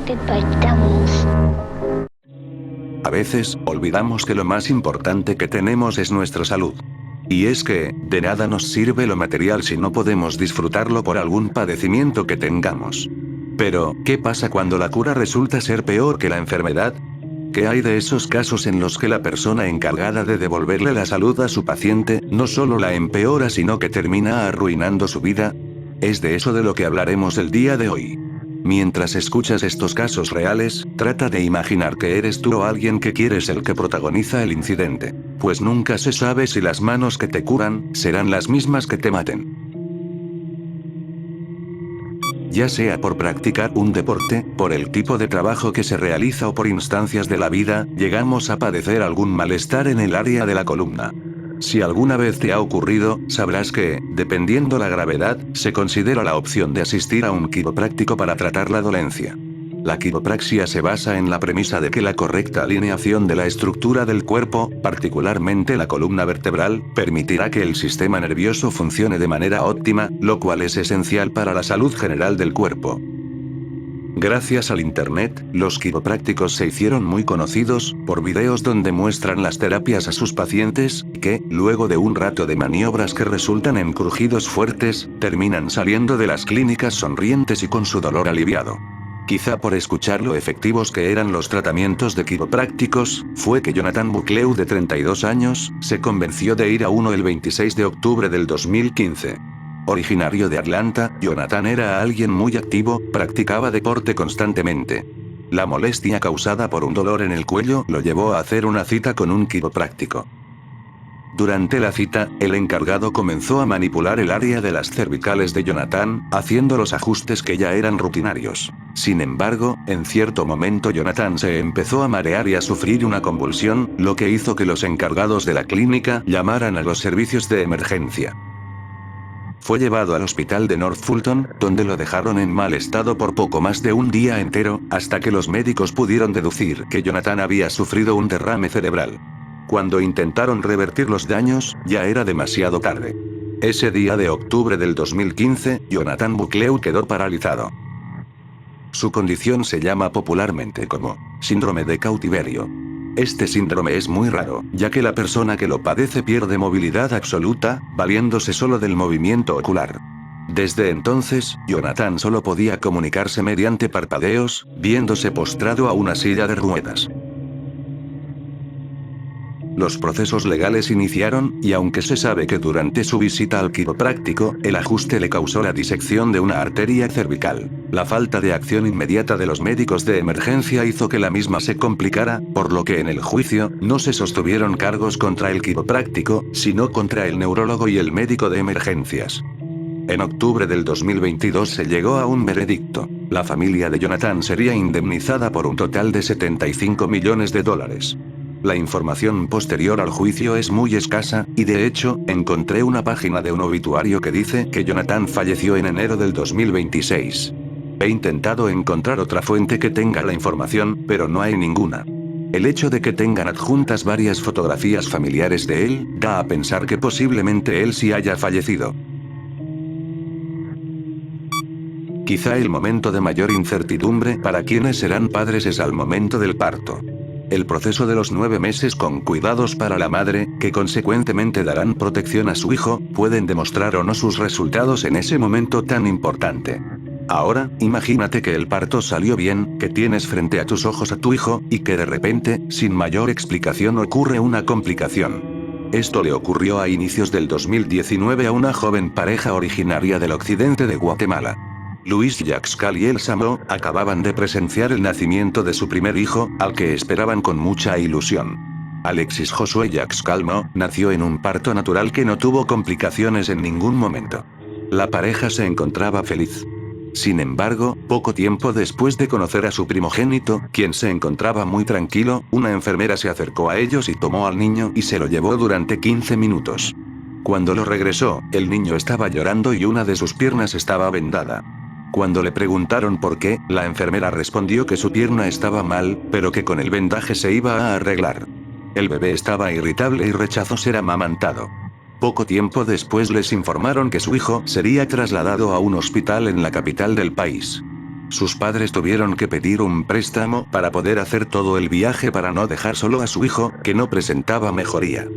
partamos. A veces, olvidamos que lo más importante que tenemos es nuestra salud. Y es que, de nada nos sirve lo material si no podemos disfrutarlo por algún padecimiento que tengamos. Pero, ¿qué pasa cuando la cura resulta ser peor que la enfermedad? ¿Qué hay de esos casos en los que la persona encargada de devolverle la salud a su paciente, no solo la empeora sino que termina arruinando su vida? Es de eso de lo que hablaremos el día de hoy. Mientras escuchas estos casos reales, trata de imaginar que eres tú o alguien que quieres el que protagoniza el incidente. Pues nunca se sabe si las manos que te curan, serán las mismas que te maten. Ya sea por practicar un deporte, por el tipo de trabajo que se realiza o por instancias de la vida, llegamos a padecer algún malestar en el área de la columna. Si alguna vez te ha ocurrido, sabrás que, dependiendo la gravedad, se considera la opción de asistir a un quiropráctico para tratar la dolencia. La quiropraxia se basa en la premisa de que la correcta alineación de la estructura del cuerpo, particularmente la columna vertebral, permitirá que el sistema nervioso funcione de manera óptima, lo cual es esencial para la salud general del cuerpo. Gracias al Internet, los quiroprácticos se hicieron muy conocidos, por videos donde muestran las terapias a sus pacientes, que, luego de un rato de maniobras que resultan en crujidos fuertes, terminan saliendo de las clínicas sonrientes y con su dolor aliviado. Quizá por escuchar lo efectivos que eran los tratamientos de quiroprácticos, fue que Jonathan Buckley, de 32 años, se convenció de ir a uno el 26 de octubre del 2015. Originario de Atlanta, Jonathan era alguien muy activo, practicaba deporte constantemente. La molestia causada por un dolor en el cuello lo llevó a hacer una cita con un quiropráctico. Durante la cita, el encargado comenzó a manipular el área de las cervicales de Jonathan, haciendo los ajustes que ya eran rutinarios. Sin embargo, en cierto momento Jonathan se empezó a marear y a sufrir una convulsión, lo que hizo que los encargados de la clínica llamaran a los servicios de emergencia. Fue llevado al hospital de North Fulton, donde lo dejaron en mal estado por poco más de un día entero, hasta que los médicos pudieron deducir que Jonathan había sufrido un derrame cerebral. Cuando intentaron revertir los daños, ya era demasiado tarde. Ese día de octubre del 2015, Jonathan Buckley quedó paralizado. Su condición se llama popularmente como síndrome de cautiverio. Este síndrome es muy raro, ya que la persona que lo padece pierde movilidad absoluta, valiéndose solo del movimiento ocular. Desde entonces, Jonathan solo podía comunicarse mediante parpadeos, viéndose postrado a una silla de ruedas. Los procesos legales iniciaron, y aunque se sabe que durante su visita al quiropráctico, el ajuste le causó la disección de una arteria cervical, la falta de acción inmediata de los médicos de emergencia hizo que la misma se complicara, por lo que en el juicio, no se sostuvieron cargos contra el quiropráctico, sino contra el neurólogo y el médico de emergencias. En octubre del 2022 se llegó a un veredicto. La familia de Jonathan sería indemnizada por un total de $75 millones. La información posterior al juicio es muy escasa, y de hecho, encontré una página de un obituario que dice que Jonathan falleció en enero del 2026. He intentado encontrar otra fuente que tenga la información, pero no hay ninguna. El hecho de que tengan adjuntas varias fotografías familiares de él, da a pensar que posiblemente él sí haya fallecido. Quizá el momento de mayor incertidumbre para quienes serán padres es al momento del parto. El proceso de los 9 meses con cuidados para la madre, que consecuentemente darán protección a su hijo, pueden demostrar o no sus resultados en ese momento tan importante. Ahora, imagínate que el parto salió bien, que tienes frente a tus ojos a tu hijo, y que de repente, sin mayor explicación ocurre una complicación. Esto le ocurrió a inicios del 2019 a una joven pareja originaria del occidente de Guatemala. Luis Yaxcal y Elsa Mo acababan de presenciar el nacimiento de su primer hijo, al que esperaban con mucha ilusión. Alexis Josué Yaxcal Mo nació en un parto natural que no tuvo complicaciones en ningún momento. La pareja se encontraba feliz. Sin embargo, poco tiempo después de conocer a su primogénito, quien se encontraba muy tranquilo, una enfermera se acercó a ellos y tomó al niño y se lo llevó durante 15 minutos. Cuando lo regresó, el niño estaba llorando y una de sus piernas estaba vendada. Cuando le preguntaron por qué, la enfermera respondió que su pierna estaba mal, pero que con el vendaje se iba a arreglar. El bebé estaba irritable y rechazó ser amamantado. Poco tiempo después les informaron que su hijo sería trasladado a un hospital en la capital del país. Sus padres tuvieron que pedir un préstamo para poder hacer todo el viaje para no dejar solo a su hijo, que no presentaba mejoría.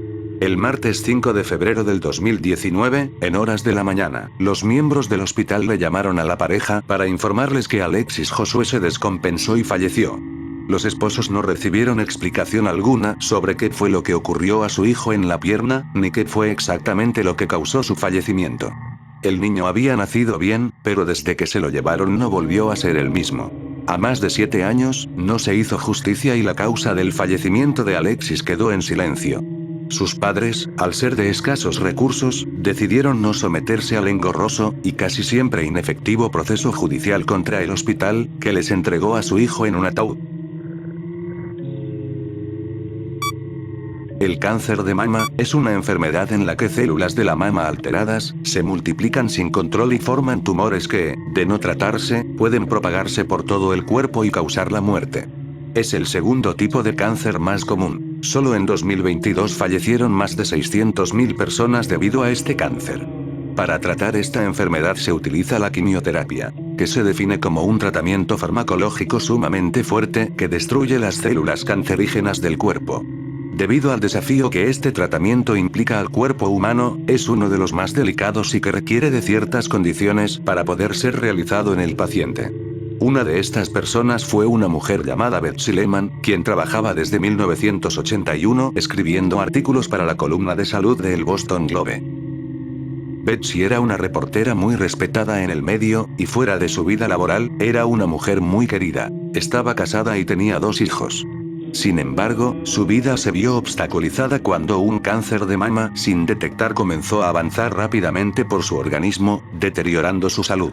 El martes 5 de febrero del 2019, en horas de la mañana, los miembros del hospital le llamaron a la pareja para informarles que Alexis Josué se descompensó y falleció. Los esposos no recibieron explicación alguna sobre qué fue lo que ocurrió a su hijo en la pierna, ni qué fue exactamente lo que causó su fallecimiento. El niño había nacido bien, pero desde que se lo llevaron no volvió a ser el mismo. A más de 7 años, no se hizo justicia y la causa del fallecimiento de Alexis quedó en silencio. Sus padres, al ser de escasos recursos, decidieron no someterse al engorroso, y casi siempre inefectivo proceso judicial contra el hospital, que les entregó a su hijo en un ataúd. El cáncer de mama es una enfermedad en la que células de la mama alteradas se multiplican sin control y forman tumores que, de no tratarse, pueden propagarse por todo el cuerpo y causar la muerte. Es el segundo tipo de cáncer más común. Solo en 2022 fallecieron más de 600.000 personas debido a este cáncer. Para tratar esta enfermedad se utiliza la quimioterapia, que se define como un tratamiento farmacológico sumamente fuerte que destruye las células cancerígenas del cuerpo. Debido al desafío que este tratamiento implica al cuerpo humano, es uno de los más delicados y que requiere de ciertas condiciones para poder ser realizado en el paciente. Una de estas personas fue una mujer llamada Betsy Lehman, quien trabajaba desde 1981 escribiendo artículos para la columna de salud de El Boston Globe. Betsy era una reportera muy respetada en el medio, y fuera de su vida laboral, era una mujer muy querida. Estaba casada y tenía 2 hijos. Sin embargo, su vida se vio obstaculizada cuando un cáncer de mama sin detectar comenzó a avanzar rápidamente por su organismo, deteriorando su salud.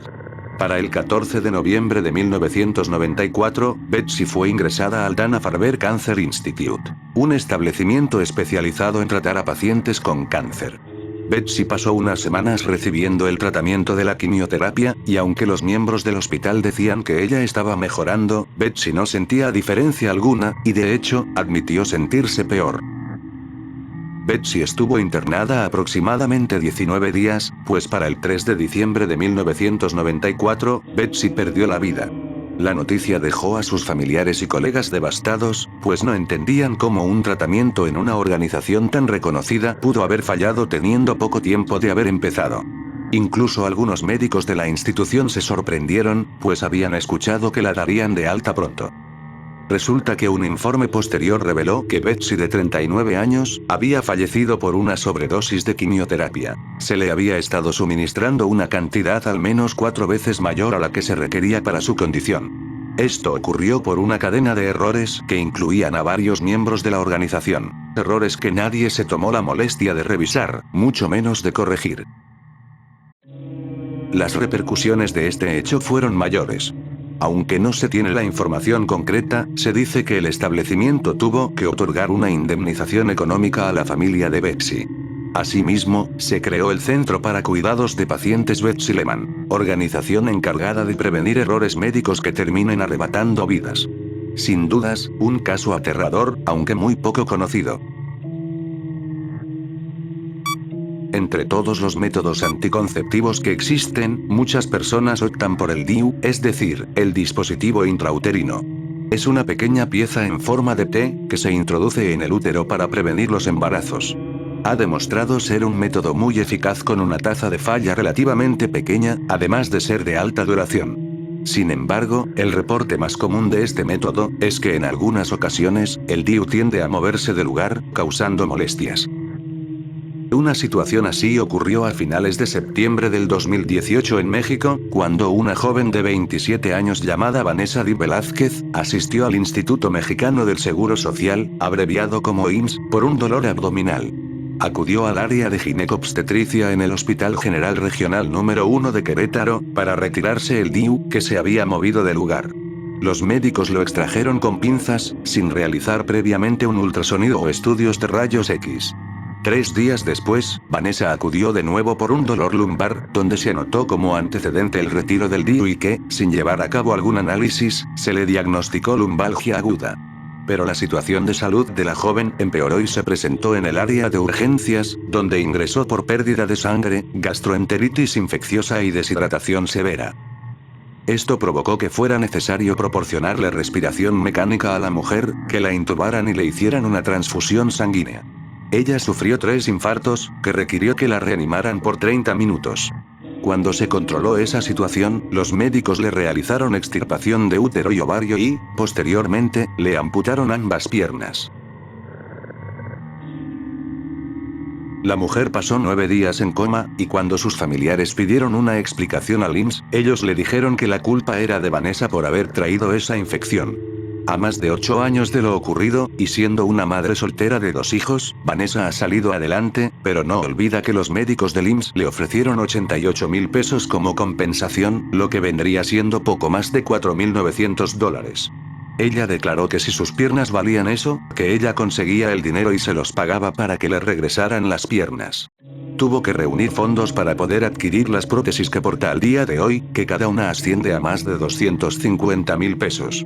Para el 14 de noviembre de 1994, Betsy fue ingresada al Dana-Farber Cancer Institute, un establecimiento especializado en tratar a pacientes con cáncer. Betsy pasó unas semanas recibiendo el tratamiento de la quimioterapia, y aunque los miembros del hospital decían que ella estaba mejorando, Betsy no sentía diferencia alguna, y de hecho, admitió sentirse peor. Betsy estuvo internada aproximadamente 19 días, pues para el 3 de diciembre de 1994, Betsy perdió la vida. La noticia dejó a sus familiares y colegas devastados, pues no entendían cómo un tratamiento en una organización tan reconocida pudo haber fallado teniendo poco tiempo de haber empezado. Incluso algunos médicos de la institución se sorprendieron, pues habían escuchado que la darían de alta pronto. Resulta que un informe posterior reveló que Betsy, de 39 años, había fallecido por una sobredosis de quimioterapia. Se le había estado suministrando una cantidad al menos 4 veces mayor a la que se requería para su condición. Esto ocurrió por una cadena de errores que incluían a varios miembros de la organización. Errores que nadie se tomó la molestia de revisar, mucho menos de corregir. Las repercusiones de este hecho fueron mayores. Aunque no se tiene la información concreta, se dice que el establecimiento tuvo que otorgar una indemnización económica a la familia de Betsy. Asimismo, se creó el Centro para Cuidados de Pacientes Betsy Lehman, organización encargada de prevenir errores médicos que terminen arrebatando vidas. Sin dudas, un caso aterrador, aunque muy poco conocido. Entre todos los métodos anticonceptivos que existen, muchas personas optan por el DIU, es decir, el dispositivo intrauterino. Es una pequeña pieza en forma de T, que se introduce en el útero para prevenir los embarazos. Ha demostrado ser un método muy eficaz con una tasa de falla relativamente pequeña, además de ser de alta duración. Sin embargo, el reporte más común de este método es que en algunas ocasiones, el DIU tiende a moverse de lugar, causando molestias. Una situación así ocurrió a finales de septiembre del 2018 en México, cuando una joven de 27 años llamada Vanessa Di Velázquez, asistió al Instituto Mexicano del Seguro Social, abreviado como IMSS, por un dolor abdominal. Acudió al área de ginecobstetricia en el Hospital General Regional número 1 de Querétaro, para retirarse el DIU, que se había movido de lugar. Los médicos lo extrajeron con pinzas, sin realizar previamente un ultrasonido o estudios de rayos X. 3 días después, Vanessa acudió de nuevo por un dolor lumbar, donde se anotó como antecedente el retiro del DIU y que, sin llevar a cabo algún análisis, se le diagnosticó lumbalgia aguda. Pero la situación de salud de la joven empeoró y se presentó en el área de urgencias, donde ingresó por pérdida de sangre, gastroenteritis infecciosa y deshidratación severa. Esto provocó que fuera necesario proporcionarle respiración mecánica a la mujer, que la intubaran y le hicieran una transfusión sanguínea. Ella sufrió 3 infartos, que requirió que la reanimaran por 30 minutos. Cuando se controló esa situación, los médicos le realizaron extirpación de útero y ovario y, posteriormente, le amputaron ambas piernas. La mujer pasó 9 días en coma, y cuando sus familiares pidieron una explicación al IMSS, ellos le dijeron que la culpa era de Vanessa por haber traído esa infección. A más de 8 años de lo ocurrido, y siendo una madre soltera de 2 hijos, Vanessa ha salido adelante, pero no olvida que los médicos del IMSS le ofrecieron 88.000 pesos como compensación, lo que vendría siendo poco más de $4.900. Ella declaró que si sus piernas valían eso, que ella conseguía el dinero y se los pagaba para que le regresaran las piernas. Tuvo que reunir fondos para poder adquirir las prótesis que porta al día de hoy, que cada una asciende a más de 250.000 pesos.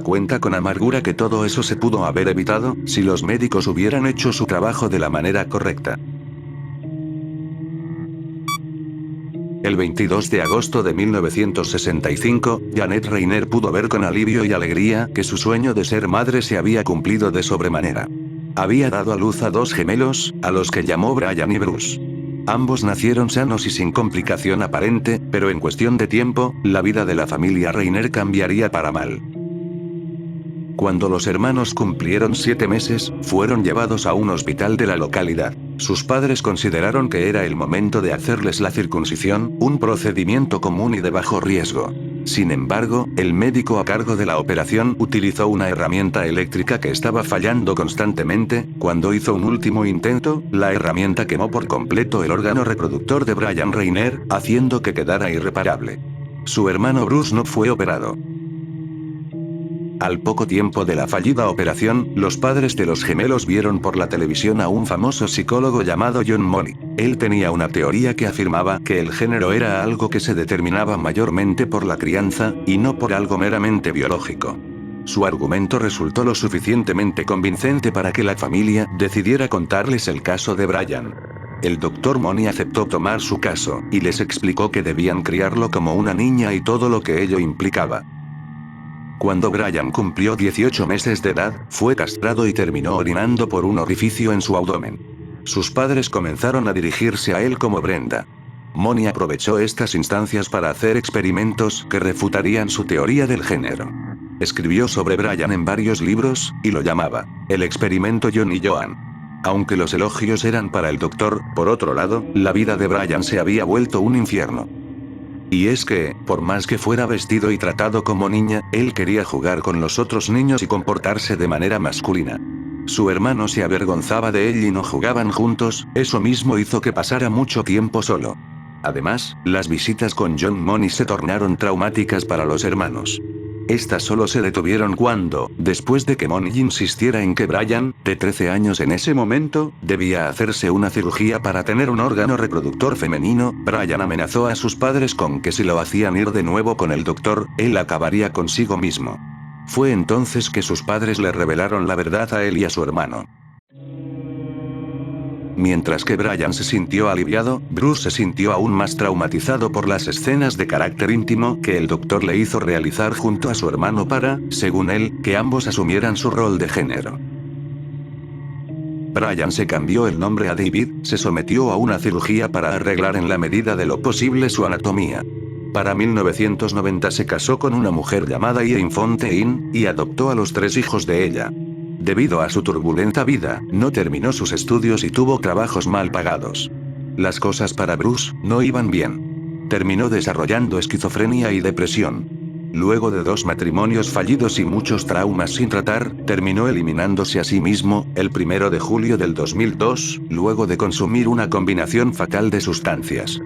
Cuenta con amargura que todo eso se pudo haber evitado, si los médicos hubieran hecho su trabajo de la manera correcta. El 22 de agosto de 1965, Janet Reiner pudo ver con alivio y alegría que su sueño de ser madre se había cumplido de sobremanera. Había dado a luz a 2 gemelos, a los que llamó Brian y Bruce. Ambos nacieron sanos y sin complicación aparente, pero en cuestión de tiempo, la vida de la familia Reiner cambiaría para mal. Cuando los hermanos cumplieron 7 meses, fueron llevados a un hospital de la localidad. Sus padres consideraron que era el momento de hacerles la circuncisión, un procedimiento común y de bajo riesgo. Sin embargo, el médico a cargo de la operación utilizó una herramienta eléctrica que estaba fallando constantemente. Cuando hizo un último intento, la herramienta quemó por completo el órgano reproductor de Brian Reiner, haciendo que quedara irreparable. Su hermano Bruce no fue operado. Al poco tiempo de la fallida operación, los padres de los gemelos vieron por la televisión a un famoso psicólogo llamado John Money. Él tenía una teoría que afirmaba que el género era algo que se determinaba mayormente por la crianza, y no por algo meramente biológico. Su argumento resultó lo suficientemente convincente para que la familia decidiera contarles el caso de Brian. El Dr. Money aceptó tomar su caso, y les explicó que debían criarlo como una niña y todo lo que ello implicaba. Cuando Brian cumplió 18 meses de edad, fue castrado y terminó orinando por un orificio en su abdomen. Sus padres comenzaron a dirigirse a él como Brenda. Money aprovechó estas instancias para hacer experimentos que refutarían su teoría del género. Escribió sobre Brian en varios libros, y lo llamaba el experimento John y Joan. Aunque los elogios eran para el doctor, por otro lado, la vida de Brian se había vuelto un infierno. Y es que, por más que fuera vestido y tratado como niña, él quería jugar con los otros niños y comportarse de manera masculina. Su hermano se avergonzaba de él y no jugaban juntos, eso mismo hizo que pasara mucho tiempo solo. Además, las visitas con John Money se tornaron traumáticas para los hermanos. Estas solo se detuvieron cuando, después de que Money insistiera en que Brian, de 13 años en ese momento, debía hacerse una cirugía para tener un órgano reproductor femenino, Brian amenazó a sus padres con que si lo hacían ir de nuevo con el doctor, él acabaría consigo mismo. Fue entonces que sus padres le revelaron la verdad a él y a su hermano. Mientras que Brian se sintió aliviado, Bruce se sintió aún más traumatizado por las escenas de carácter íntimo que el doctor le hizo realizar junto a su hermano para, según él, que ambos asumieran su rol de género. Brian se cambió el nombre a David, se sometió a una cirugía para arreglar en la medida de lo posible su anatomía. Para 1990 se casó con una mujer llamada Irene Fontaine, y adoptó a los 3 hijos de ella. Debido a su turbulenta vida, no terminó sus estudios y tuvo trabajos mal pagados. Las cosas para Bruce no iban bien. Terminó desarrollando esquizofrenia y depresión. Luego de 2 matrimonios fallidos y muchos traumas sin tratar, terminó eliminándose a sí mismo, el 1 de julio del 2002, luego de consumir una combinación fatal de sustancias.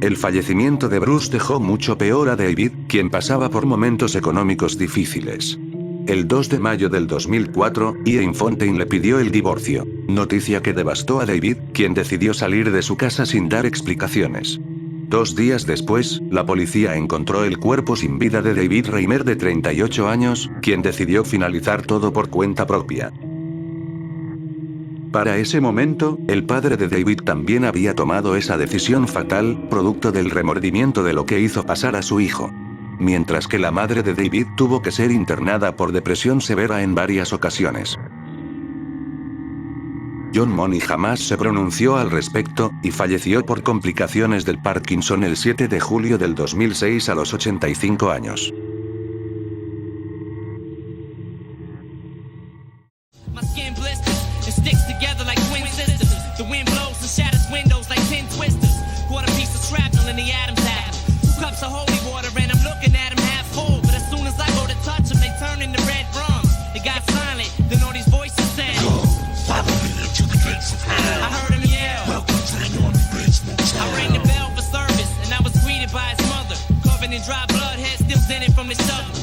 El fallecimiento de Bruce dejó mucho peor a David, quien pasaba por momentos económicos difíciles. El 2 de mayo del 2004, Irene Fontaine le pidió el divorcio, noticia que devastó a David, quien decidió salir de su casa sin dar explicaciones. 2 días después, la policía encontró el cuerpo sin vida de David Reiner de 38 años, quien decidió finalizar todo por cuenta propia. Para ese momento, el padre de David también había tomado esa decisión fatal, producto del remordimiento de lo que hizo pasar a su hijo. Mientras que la madre de David tuvo que ser internada por depresión severa en varias ocasiones. John Money jamás se pronunció al respecto, y falleció por complicaciones del Parkinson el 7 de julio del 2006 a los 85 años. Dry blood, head still dented from the struggle.